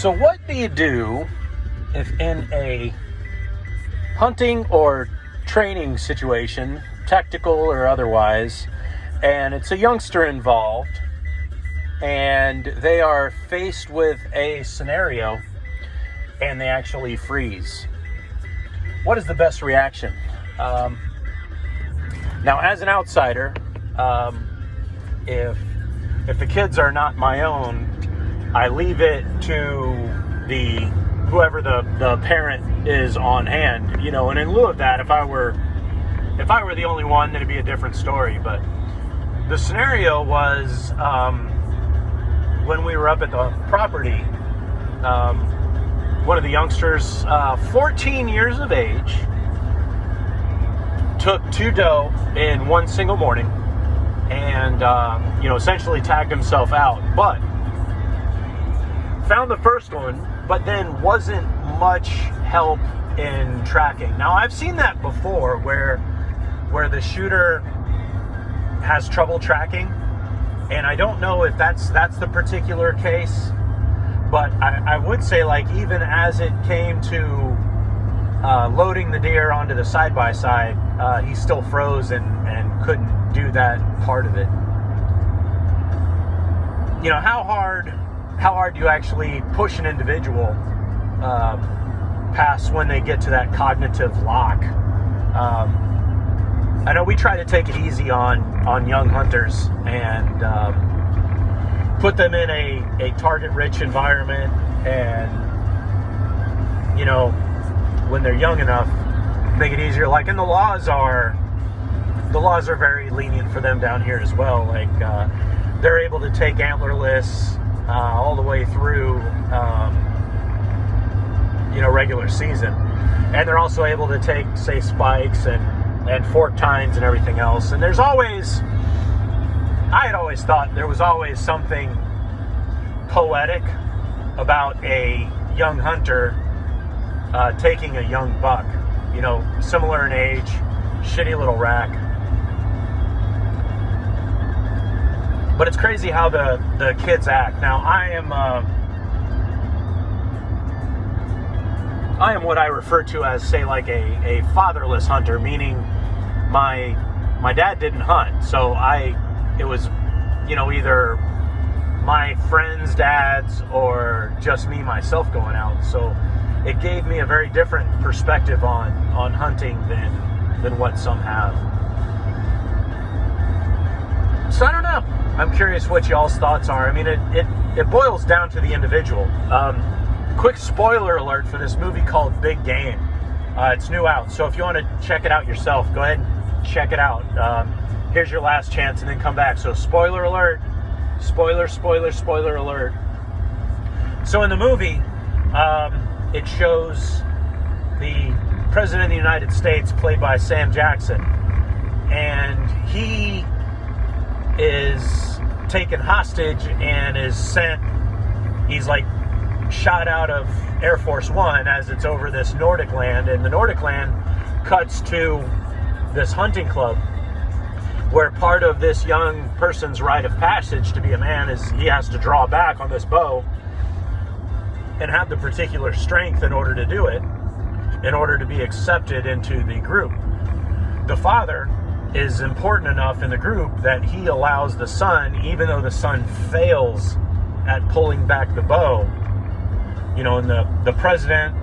So what do you do if in a hunting or training situation, tactical or otherwise, and it's a youngster involved and they are faced with a scenario and they actually freeze? What is the best reaction? Now, as an outsider, if the kids are not my own, I leave it to whoever the parent is on hand, you know. And in lieu of that, if I were the only one, then it'd be a different story. But the scenario was when we were up at the property. One of the youngsters, 14 years of age, took 2 doe in one single morning, and essentially tagged himself out, but found the first one, but then wasn't much help in tracking. Now, I've seen that before, where the shooter has trouble tracking, and I don't know if that's the particular case, but I would say, like, even as it came to loading the deer onto the side-by-side, he still froze and couldn't do that part of it. You know, how hard do you actually push an individual past when they get to that cognitive lock? I know we try to take it easy on young hunters and put them in a target-rich environment, and, you know, when they're young enough, make it easier. Like, and the laws are very lenient for them down here as well. Like, they're able to take antlerless all the way through, regular season, and they're also able to take, say, spikes and fork tines and everything else. And I had always thought there was always something poetic about a young hunter taking a young buck, you know, similar in age, shitty little rack. But it's crazy how the kids act. Now, I am what I refer to as, say, like a fatherless hunter, meaning my dad didn't hunt, so it was, you know, either my friends' dads or just me myself going out. So it gave me a very different perspective on hunting than what some have. So I don't know. I'm curious what y'all's thoughts are. I mean, it boils down to the individual. Quick spoiler alert for this movie called Big Game. It's new out, so if you want to check it out yourself, go ahead and check it out. Here's your last chance, and then come back. So spoiler alert, spoiler alert. So in the movie, it shows the President of the United States, played by Sam Jackson, and he is taken hostage and is sent. He's like shot out of Air Force One as it's over this Nordic land, and the Nordic land cuts to this hunting club where part of this young person's rite of passage to be a man is he has to draw back on this bow and have the particular strength in order to do it, in order to be accepted into the group. The father is important enough in the group that he allows the son, even though the son fails at pulling back the bow, you know, and the president,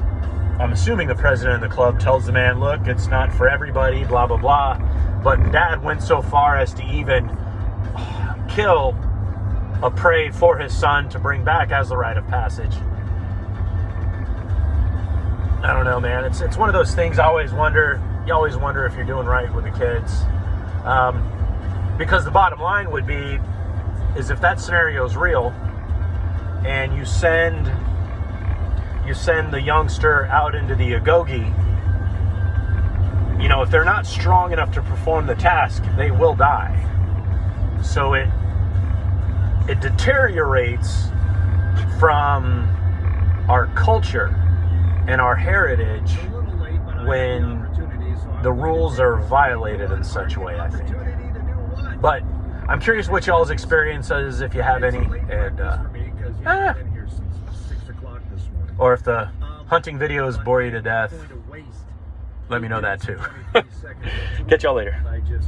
I'm assuming the president of the club, tells the man, look, it's not for everybody, blah, blah, blah. But dad went so far as to even kill a prey for his son to bring back as the rite of passage. I don't know, man. It's one of those things I always wonder. You always wonder if you're doing right with the kids. Because the bottom line would be, is if that scenario is real and you send the youngster out into the agoge, you know, if they're not strong enough to perform the task, they will die. So it deteriorates from our culture and our heritage when the rules are violated in such a way, I think. But I'm curious what y'all's experience is, if you have any, and o'clock this morning. Or if the hunting videos bore you to death, I'm going to waste let me know that too. 23 seconds. Catch y'all later. I just